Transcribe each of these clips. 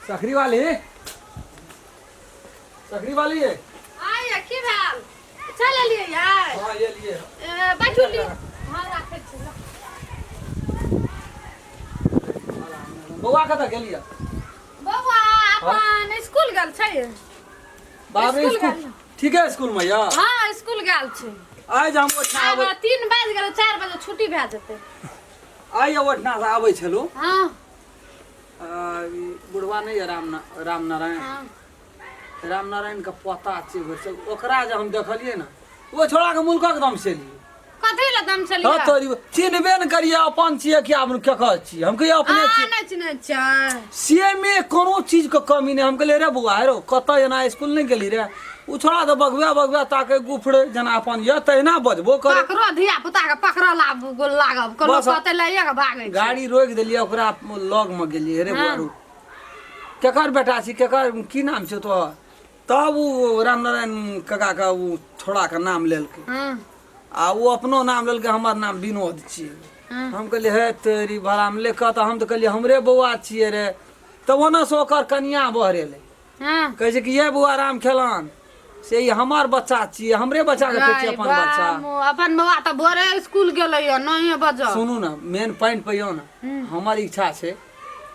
सकरी वाली है की भेल चल लिए यार हां ये लिए बैठू लिए हां राखे छी बौआ कतऽ गेलिया बौआ अपन स्कूल गेल छै बाप रे स्कूल ठीक है स्कूल में या हां स्कूल गेल छै आज हम ओठना आबै 3 बजे गेल 4 बजे छुट्टी भए जेतै आइ ओठना से आबै छलु हां बुढ़वा नहीं है राम नारायण का पता छै ओकरा जे हम देखलिए ना वो छोड़ा के मुल्का एकदम से लिए कथि ल दम चलिया हां तोरी चिन्हबे न करिए अपन छिए कि हम केकर छी हम कहिए अपने छी नहीं चिन्है छै से में कोनो चीज के कमी नहीं हम कहले रे बुआ रो कत जना स्कूल नहीं गेली रे उ छोड़ा तो बगवा ताके गुफड़े जना अपन ये तहिना बजबो करे पकड़ो धिया पुता के पकड़ लागब कोनो कहते लइया के भागै गाड़ी रोक देलिए ओकरा लग में गेलिए रे बुआ रो केकर बेटा छी केकर की नाम छै तो तब उ रामनारायण काका का उ छोड़ा के नाम लेलकै आ वो अपनो नाम लेलकै हमर नाम विनोद छियै हम कहलिए हे तेरी भला में लेख त हम त कहलिए हमरे बौआ छियै रे त ओना से ओकर कनिया बहरेले कहै छै कि ये बौआ राम खेलान से ई हमर बच्चा छियै हमरे बच्चा के कहै छै अपन बच्चा अपन बौआ त भोरे स्कूल गेलै नहीं बज सुनू ना मेन पॉइंट पे यो ना हमर इच्छा छै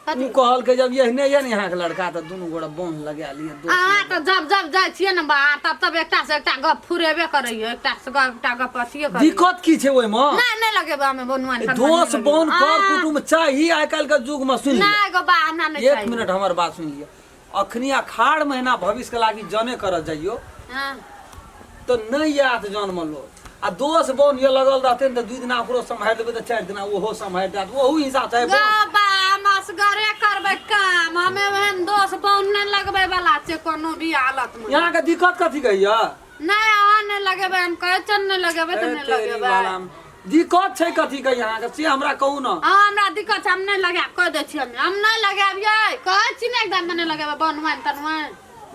उ कहल के जब यहने ये न यहाँ के लड़का त दुनु गोड़ा बोन लगा लिए दोस्त त जब जाय छियै न बाहर तब एकटा से एकटा गप फुरेबे करैयो एकटा से एकटा गप अथिए कर दिक्कत की छै ओइ में नहीं लगेबा में बनवान दोस्त बोन कर कुटुम चाही आइ काल के युग में सुन नहीं गो बा हमरा नहीं एक मिनट हमर बात सुन लिया अखनी अखाड़ महीना भविष्य के लागी जने कर जाइयो तो नहीं याद जन्म लो आ दोस्त बोन ये लगल रहते न त 2 दिन ओकरो संभाल देबे त 4 दिन ओहो संभाल देत ओहू हिसाब छै बा मसगरे करबे काम हमें एहन दोस्त बोन नहीं लगबे वाला छै कोनो भी हालत में यहाँ के दिक्कत कथी कहिया नहीं आ नहीं लगेबे हम कहे चन नहीं लगेबे त नहीं लगेबे दिक्कत छै कथी के यहाँ के से हमरा कहू न हां हमरा दिक्कत हम नहीं लगा कह दे छी हम नहीं लगाबिए कहे छी नहीं एकदम नहीं लगेबे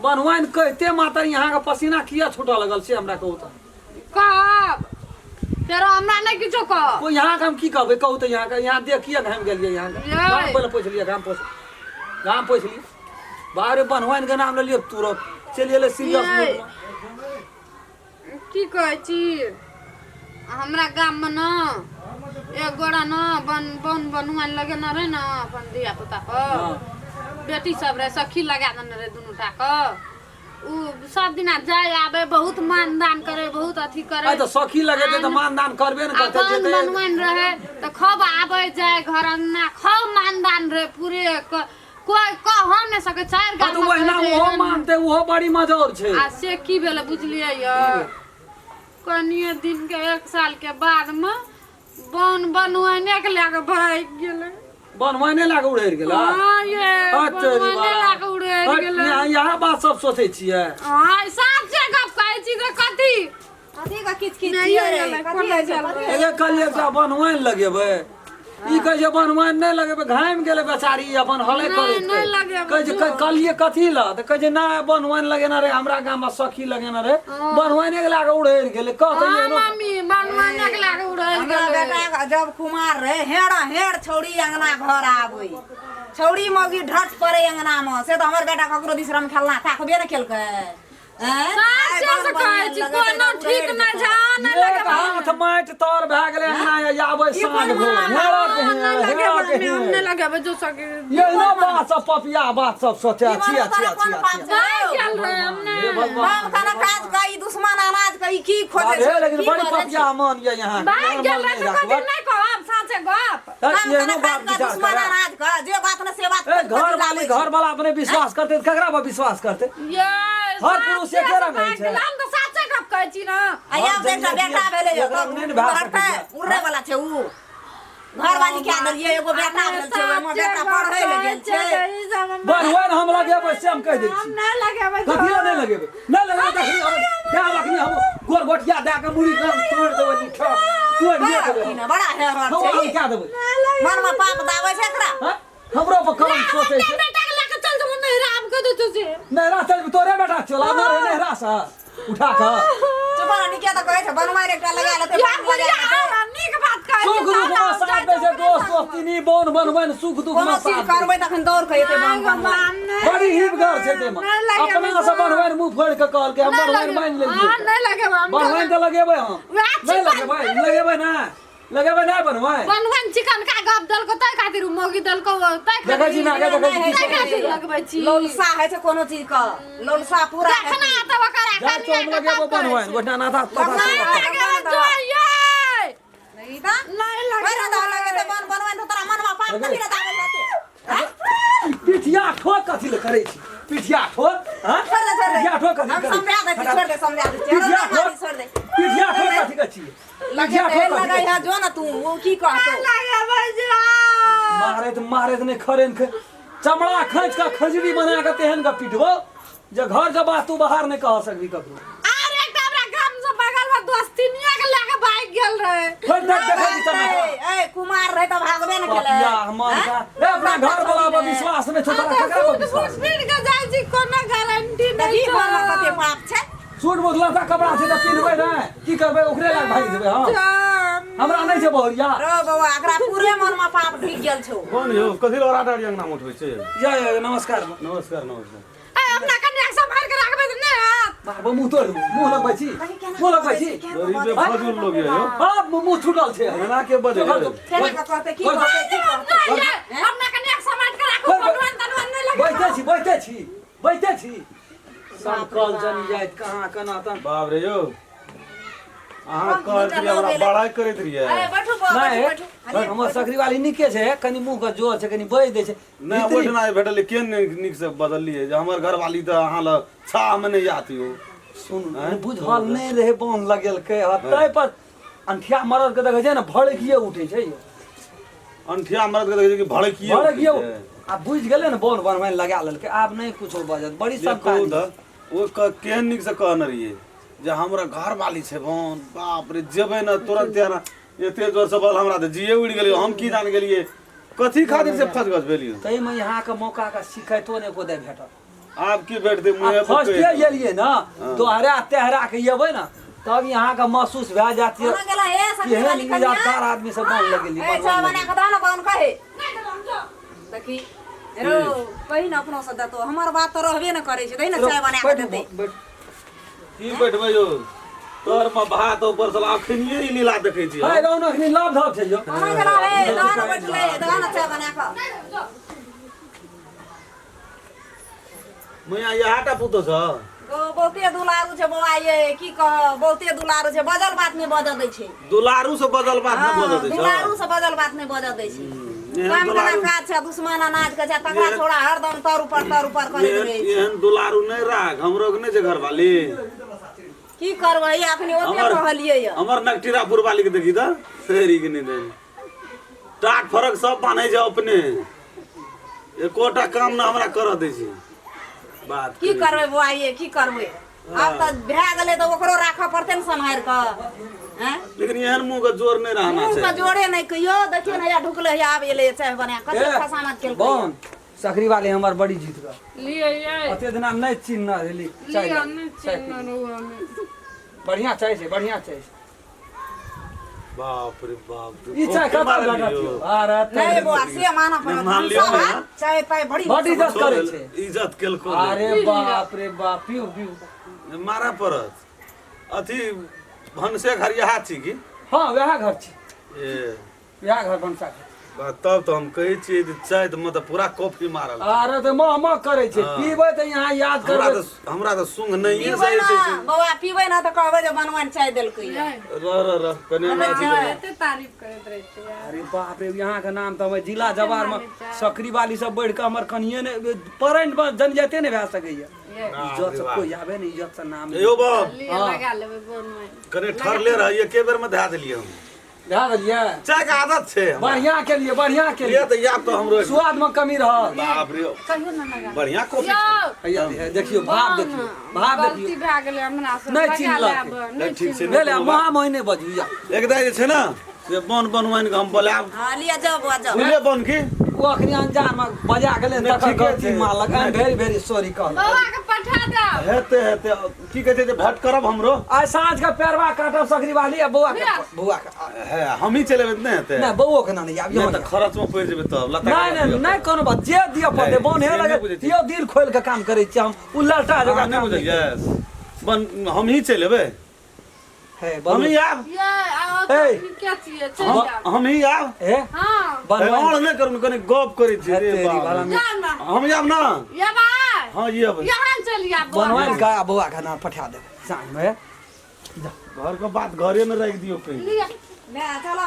बनवाइन कहते माता यहाँ का पसीना किया छूटा लगल से हमरा कहू त कब तेरा हमरा नहीं किछो कह को यहाँ का हम की कहबे कहू त यहाँ का यहाँ देखिए हम गेलिए यहाँ का गांव पहले पूछ लिया गांव पूछ लिए बाहर बनवाइन के नाम ले लिए तुरंत चलिए ले सीरियस मोड में की कहै छी हमरा गाम में न एक गोड़ा न बनवाइन लगे न रे न अपन दिया पुता को बेटी सब रे सखी लगा देने रे दुनु टा को उ सब दिन जाय आबे बहुत मानदान करे बहुत अथी करे तो सखी लगे त मानदान करबे न करते जेते बनवाइन रहे त खब आबे जाय घर अंगना खब मानदान रे पूरे कोई कह नहीं सके 4 गाम तो वहना वो मानते वो बड़ी मजोर छे आ से की भेले बुझलिए य कनिए दिन के 1 साल के बाद में बनवाइने के लेके भाग गेले बनवाइने लागे उड़ेर गेला हां ये बनवाइने लागे उड़ेर गेले यहाँ बात सब सोचे छिए हां साचे गप कहै छी त कथी का किछ छिए रे एगे कल एकटा बनवाइन लगेबे ई कह जे बनवाइन नहीं लगेबे घाम गेले बेचारी अपन हले करे कह जे कलिए कथी ला त कह जे ना बनवाइन लगेना रे हमरा गाम में सखी लगेना रे बनवाइने के लागे उड़ेर गेले कहत ये नो मम्मी बनवाइने के लागे उड़ेर गेले बेटा जब कुमार रहे हेड़ छौड़ी अंगना घर आबै छौड़ी मौगी ढट पड़े अंगना में से तो हमर बेटा ककरो दिसरम खेलना ताकबे न खेलकै साचे से कहै छी कोनो ठीक न जान लगे हाथ माट तोर भ गेले अंगना आबै साँझ भोर हेड़ा हमने लगाबे जो सके ये ना बात सब पपिया बात सब सोचे छिया चल रहे हमने बाप खाना काज कई दुश्मन अनाज कई की खोजे लेकिन बड़ी पपिया मान ये यहाँ भाई गेल रहे तो कथि नहीं कहब साचे गप ये नो बात विचार दुश्मन अनाज का जे बात न से बात घर वाला अपने विश्वास करते ककरा पर विश्वास करते ये हर पुरुष से केरा नहीं छै हम तो साचे गप कहै छी ना आया बेटा भेले उड़े वाला छै उ घर वाली क्या दलिए एगो बेटा भेल छै ओमे बेटा पढ़ै ले गेल छै बनवाइन हम लगेबै से हम कह दै छी हम नहीं लगाबे कथि नहीं लगेबै देखी हम क्या रखनी हम गोर गोटिया दे के मुड़ी काम तोड़ देबै निठा तोड़ दिए देबै बड़ा हेर हम क्या देबै मन में पाप दाबै छै एकरा हमरो पर काम सोचै छै बेटा के लेके चल जो नहीं राम कर दे तुझे नहीं रास्ते तोरे बेटा चला मारे नहीं रासा उठा के चुपरा निके त कहै छै बनवाइन एकटा लगा लेते या निक बात कहै सुख दुख में साथ दे छै दोस्त दोस्ती बोन बनबन सुख दुख कोनो में चीज साथ करबै तखन दौड़ के एते बन बड़ी हिबगर छै ते में अपना से बनबन मुंह फोड़ के कहल के हम बनबन मान लेलिए नहीं लगे बनबन त लगेबै हम नहीं लगेबै ना बनबन बनवन चिकन का गप दल को तय खातिर मोगी दल को तय देखै छी ना देखै छी खातिर लगबै छी लोलसा है छै कोनो चीज का लोलसा पूरा है देखना त वकरा जा तो हम लगेबै बनबन गोटा ना था पता नहीं लगे जो ये नहीं ता नहीं लगे अरे दा लगे त बनवन त तोरा मनवा पाप कथि रे दाबल रहते पिठिया ठोक कथि ले करै छी पिठिया ठोक हां पिठिया ठोक कथि हम समझा दे छोड़ दे पिठिया ठोक छोड़ दे पिठिया ठोक कथि के छी लगे लगा है जो ना तू वो की कहतो लगे बजरा मारे त नहीं खरे न चमड़ा खींच के खजरी बना के तेहन के पिटबो जे घर के बात तू बाहर नहीं कह सकबी ककरो अरे हमरा गाम से बगल में दोस्तिनिया के लेके भाग गेल रहे फिर देख देखै छी चमड़ा ए कुमार रहे त भागबे न केले पापिया हमर का ए अपना घर वाला पर विश्वास नहीं छोटा ककरा पर विश्वास स्पीड के जाय छी कोनो गारंटी की नहीं बोल कते पाप छै सूट बोतला का कपड़ा छै त पिनबै नै की करबै ओकरे लग भाग देबै हम हमरा नहीं छै बहुरिया रो बाबा एकरा पूरे मन में पाप ढिक गेल छौ कौन यो कथि लड़ा डाड़ी अंगना में उठबै छै या नमस्कार नमस्कार ए अपना कन्या के संभाल के रखबे त नहीं हाथ बाबा मुंह तोड़ मुंह लगबै छी मुंह लगबै छी गरीब फजूल लोग यो हां मुंह छूटल छै ना के बजे केना का कहते की कहते अपना कन्या के संभाल के रखो भगवान तनवन नहीं लगे बैठे छी संकल जनी जाइत कहाँ कना तन बाप रे यो अहाँ कहत रहिए हमरा बड़ाई करैत रहिए ए बैठो बैठो नहीं हमर सकरी वाली निके छै कनी मुंह के जोर छै कनी बज दे छै नहीं बैठना भेटल के निक से बदललिए जे हमर घरवाली त अहाँ ल छा में नहीं आती हो सुन बुझल नहीं रहे बांध लगेल के तै पर अंठिया मरद के देखै छै न भड़किए उठै छै अंठिया मरद के देखै छै कि भड़किए आ बुझ गेले न बोन बनवाइन लगा लेलकै आब नहीं कुछो बजत बड़ी सब वो केहन निक से कहने रहिए जे हमरा घरवाली छै बोन बाप रे जेबै न तुरंत यार एते जोर से बोल हमरा त जिए उड़ गेलियो हम की जान गेलिए कथी खातिर से फसगस भेलियो तै में यहाँ के मौका का शिकायतो ने को दे भेटत आप की बैठ दे मुंह पे फर्स्ट एलिए ना दोहरा तेहरा के येबै ना तब यहाँ का महसूस भए जाती है गेला ए सब केहन इजाजदार आदमी सब बन लगेली ए चाय बना के दाना बन कहे देखी रो कहीं ना अपनो से देतो हमर बात तो रहबे न करे छै दे ना चाय बना के देते की बैठबै यो तोर में भात ऊपर से अखनिए ही लीला देखै छी हाय रौनक नि लाभ धाव छै यो कहाँ गेला ए दाना बैठले दाना चाय बना के मैया यहाटा पुतो छ बहुते दुलारू छै बौआ ये की कह बहुते दुलारू छै बदल बात नहीं बज दै छै दुलारू से बदल बात न बदल दै छ दुलारू से बदल बात नहीं बज दै छै काम करा काज छै दुश्मन अनाज के छै तकरा छोड़ा हरदम तर ऊपर करैत रहै छै एहन दुलारू नहीं राख हमरो के नहीं छै घरवाली की करबै अखनी ओते कहलिए य हमर नकटीरापुर वाली के देखी त शहरी के नहीं दे टाट फरक सब बान्है छै अपने एकोटा काम ना हमरा कर दै छै बात की करबै बौआ ये की करबै अब त भए गेलै त ओकरो राखऽ पड़तै न सम्हारि क हैं लेकिन एहन मुंह के जोर नहीं रहना मुंह के चाहिए जोड़े नहीं कहियो देखियो न या ढुकले या आब एले चाय बना कते खसामत केल बन सकरी वाले हमर बड़ी जीत गए लिए ये अते दिना नहीं चिन्ह रहली चाय लिए नहीं चिन्ह रहुआ में बढ़िया चाय छै बढ़िया चाय छै बाप रे बाप ई चाय कतौ लागत यो अरे नहीं बौआ से माना पड़त मान लियो हम सब ना। चाय पाय बड़ी बड़ी इज्जत करे छै इज्जत केलको अरे बाप रे बाप पियो पियो मारा पड़त अथी भनसे घर यहाँ छी की हां वएह घर छै ए वएह घर बनसा छै तब तो हम कहै छियै जे चाय त मतलब पूरा कॉफी मारल अरे त मह करे छै पीबै त यहाँ याद करबै हमरा त सुंग नहीं पीबै सही ना छै बौआ पीबै ना त कहबै जे बनवान चाय देलकै र कने ना छी एते तारीफ करत रहे छै यार अरे बाप रे यहाँ के नाम त जिला जवार में सकरी वाली सब बढ़ के हमर कनिए ने परंट में जनजाते ने भए सकैया इज्जत से कोई आवे ने इज्जत से नाम यो बाप लिए लगा लेबै बोन में कने ठरले रहिए के बेर में धा देलिए हम भए गेलिए चाय के आदत छै हमरा। बढ़िया के लिए ये त याद तो हमरो स्वाद में कमी रहल बाप रे कहियो ना लगा बढ़िया कॉफी छै। यो हैया देखियो भाव देखियो भाव गलती देखियो भए गेलै हमरा से नहीं लगा चिन्हलक। लेब नहीं ठीक छै भेले महा महीने बजिया एकदा जे छै ना से बन बनवाइन के हम बोलाब हां लिया जाओ बौआ जाओ बुझले बन की वो अखनी अनजान में बजा गेलै नहीं, तकर ठीके गलती छै। मानलक आई नहीं, वेरी वेरी सॉरी कहल बौआ के पठा दे हेते हेते की कहते जे भेंट करब हमरो आज साँझ के पैरवा काटब सकरी वाली आ बौआ के है हम ही चलेबे त नहीं हेते नहीं बौओ के नहीं आब नहीं त खरच में पड़ जेबे तब लता नहीं नहीं कोनो बात जे दिया पड़ते नहीं, बन हे से नहीं लगे बुझै छी। यो दिल खोल के काम करे छी हम उ ललटा जगह नहीं बुझलिए बन हम ही चलेबे है हम बन ही आब ये आओ ए। तो क्या चाहिए चल जा हम ही आब ए हाँ बन और नहीं करू कने गप करे छी रे तेरी बाप वाला में जा ना हम आब ना ये भाई हां ये अब यहाँ चलिए आप बनवान का बौआ का नाम पठा दे साँझ में घर का बात घरे में रख दियो कहीं लिया ले चलो